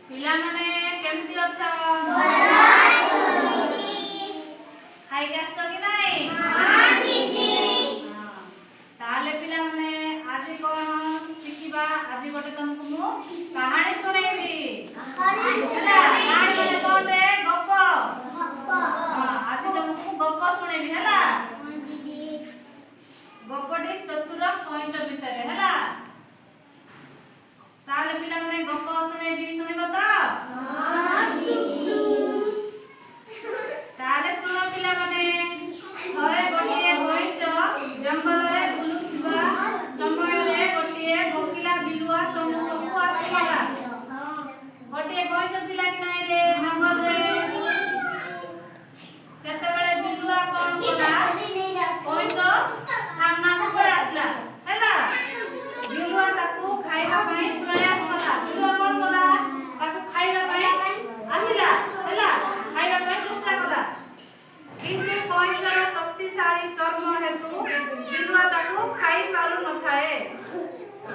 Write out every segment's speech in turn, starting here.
ପିଲାମାନେ କେମିତି ଅଛ? ଖାଇକି ଆସିଛ କି ନାଇଁ? ତାହେଲେ ପିଲାମାନେ ଆଜି କଣ ଶିଖିବା? ଆଜି ଗୋଟେ ତମକୁ ମୁଁ କାହାଣୀ ଶୁଣେଇବି। ହେଲା, କାହାଣୀ ମାନେ କଣ? ଗପ। ଆଜି ତମକୁ ଗପ ଶୁଣେଇବି। ହେଲା, ଗପଟି ଚତୁର କଇଁଚ ବିଷୟରେ। ହେଲା, ତାହେଲେ ପିଲାମାନେ ଗପ ଶୁଣେଇବି, ଶୁଣିବ ତ? ତାହେଲେ ଶୁଣ ପିଲାମାନେ। ଥରେ ଗୋଟିଏ କଇଁଚ ଜଙ୍ଗଲରେ ବୁଲୁଥିବା ସମୟରେ ଗୋଟିଏ ଭୋକିଲା ବିଲୁଆ ସମ୍ମୁଖକୁ ଆସିଗଲା। ଗୋଟିଏ କଇଁଚ ଥିଲା କି ନାଇଁ ରେ ଜଙ୍ଗଲରେ। ସେତେବେଳେ ବିଲୁଆ କଣ କଲା? କଇଁଚ ସାମ୍ନାକୁ ପଳେଇ ଆସିଲା। ହେଲା, ବିଲୁଆ ତାକୁ ଖାଇବା ପାଇଁ ପ୍ରୟାସ କଲା। ବିଲୁଆ କଣ କଲା? ତାକୁ ଖାଇବା ପାଇଁ ଆସିଲା। ହେଲା, ଖାଇବା ପାଇଁ ଚେଷ୍ଟା କଲା, କିନ୍ତୁ କଇଁଚର ଶକ୍ତିଶାଳୀ ଚର୍ମ ହେତୁ ବିଲୁଆ ତାକୁ ଖାଇ ପାରୁନଥାଏ।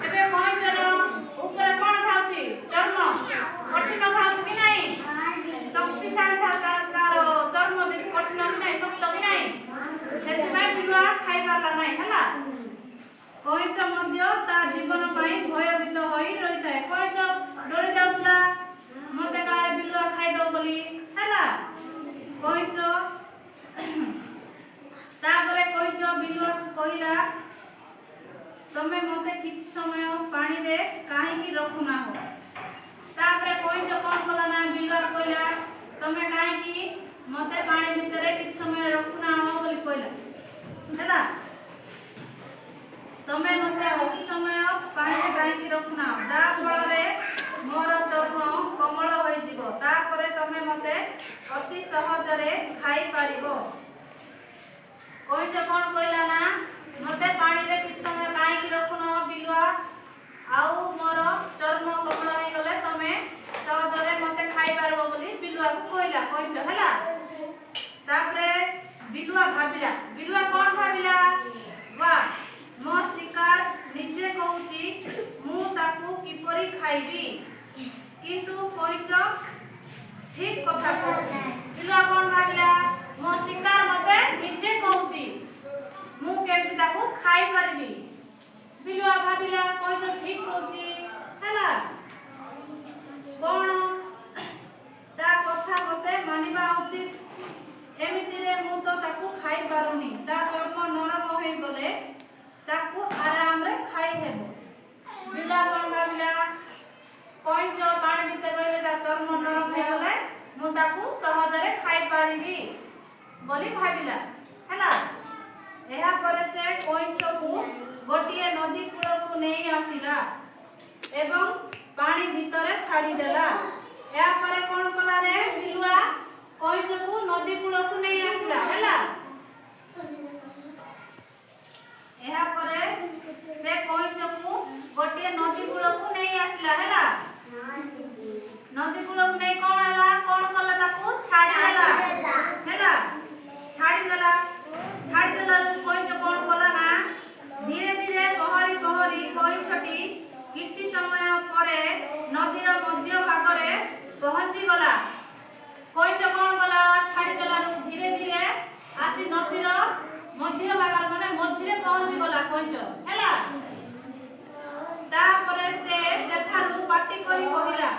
ଏବେ କଇଁଚର ଉପରେ କଣ ଥାଉଛି? ଚର୍ମ। କଠିନ ଥାଉଛି କି ନାହିଁ? ଶକ୍ତିଶାଳୀ ତାର ଚର୍ମ ବେଶୀ କଠିନ କି ନାହିଁ? ଶକ୍ତ କି ନାହିଁ? ସେଥିପାଇଁ ବିଲୁଆ ଖାଇ ପାରିଲା ନାହିଁ। ହେଲା, କଇଁଚ ମଧ୍ୟ ତା ଜୀବନ ପାଇଁ ଭୟଭୀତ ହୋଇ ରହିଥାଏ। କଇଁଚ ଡରି ଯାଉଥିଲା, ମତେ କାଳେ ବିଲୁଆ ଖାଇଦବ ବୋଲି। ହେଲା, କଇଁଚ ତାପରେ କଇଁଚ ବିଲୁଆକୁ କହିଲା, ତମେ ମତେ କିଛି ସମୟ ପାଣିରେ କାହିଁକି ରଖୁନାହଁ? ତାପରେ କଇଁଚ କଣ କଲା ନା, ବିଲୁଆ କହିଲା, ତମେ କାହିଁକି ମତେ ପାଣି ଭିତରେ କିଛି ସମୟ ରଖୁନାହଁ ବୋଲି କହିଲା। ହେଲା, ତମେ ମତେ କିଛି ସମୟ ପାଣିରେ କାହିଁକି ରଖୁନାହଁ? ଯାହା ଫଳରେ ମୋର ଚର୍ମ କୋମଳ ହୋଇଯିବ। ତାପରେ ତମେ ମତେ ଅତି ସହଜରେ ଖାଇପାରିବ। କଇଁଚ କଣ କହିଲା ନା, ମତେ ପାଣିରେ କିଛି ସମୟ କାହିଁକି ରଖୁନ ବିଲୁଆ, ଆଉ ମୋର ଚର୍ମ କୋମଳ ହେଇଗଲେ ତମେ ସହଜରେ ମତେ ଖାଇପାରିବ ବୋଲି ବିଲୁଆକୁ କହିଲା କଇଁଚ। ହେଲା, ତାପରେ ବିଲୁଆ ଭାବିଲା। ବିଲୁଆ କଣ ଭାବିଲା? ବାଃ, ମୋ ଶିକାର ନିଜେ କହୁଛି, ମୁଁ ତାକୁ କିପରି ଖାଇବି? କିନ୍ତୁ କଇଁଚ ଠିକ କଥା କହୁଛି। ବିଲୁଆ କଣ ଭାବିଲା? ମୋ ଶିକାର ମତେ ନିଜେ କହୁଛି, ମୁଁ କେମିତି ତାକୁ ଖାଇପାରିବି? ବିଲୁଆ ଭାବିଲା କଇଁଚ ଠିକ କହୁଛି। ହେଲା, କଣ ତା କଥା ମତେ ମାନିବା ଉଚିତ। ଏମିତିରେ ମୁଁ ତ ତାକୁ ଖାଇ ପାରୁନି। ତା ଚର୍ମ ନରମ ହୋଇଗଲେ ତାକୁ ଆରାମରେ ଖାଇ ହେବ। ବିଲୁଆ କଣ ଭାବିଲା? କଇଁଚ ପାଣି ଭିତରେ ରହିଲେ ତା ଚର୍ମ ନରମ ହେଇଗଲେ ମୁଁ ତାକୁ ସହଜରେ ଖାଇପାରିବି ବୋଲି ଭାବିଲା। ହେଲା, ଏହାପରେ ସେ କଇଁଚକୁ ଗୋଟିଏ ନଦୀ କୂଳକୁ ନେଇ ଆସିଲା ଏବଂ ପାଣି ଭିତରେ ଛାଡ଼ିଦେଲା। ଏହାପରେ କଣ କଲା ରେ ବିଲୁଆ? କଇଁଚକୁ ନଦୀ କୂଳକୁ ନେଇ ଆସିଲା। ହେଲା, ଏହାପରେ ସେ କଇଁଚକୁ ଗୋଟିଏ ନଦୀ କୂଳକୁ ନେଇ ଆସିଲା। ହେଲା, ନଦୀ କୂଳକୁ ନେଇ କଣ ହେଲା? କଣ କଲା? ତାକୁ ଛାଡ଼ିଦେଲା। ହେଲା, ଛାଡ଼ିଦେଲା। କଇଁଚ କଣ କଲା ନା, ଧୀରେ ଧୀରେ ପହଁରି ପହଁରି କଇଁଚଟି କିଛି ସମୟ ପରେ ନଦୀର ମଧ୍ୟ ଭାଗରେ ପହଞ୍ଚିଗଲା। କଇଁଚ କଣ କଲା? ଛାଡ଼ିଦେଲାରୁ ଧୀରେ ଧୀରେ ଆସି ନଦୀର ମଧ୍ୟ ଭାଗରେ ମାନେ ମଝିରେ ପହଞ୍ଚିଗଲା କଇଁଚ। ହେଲା, ତାପରେ ସେ ସେଠାରୁ ପାଟି କରି କହିଲା,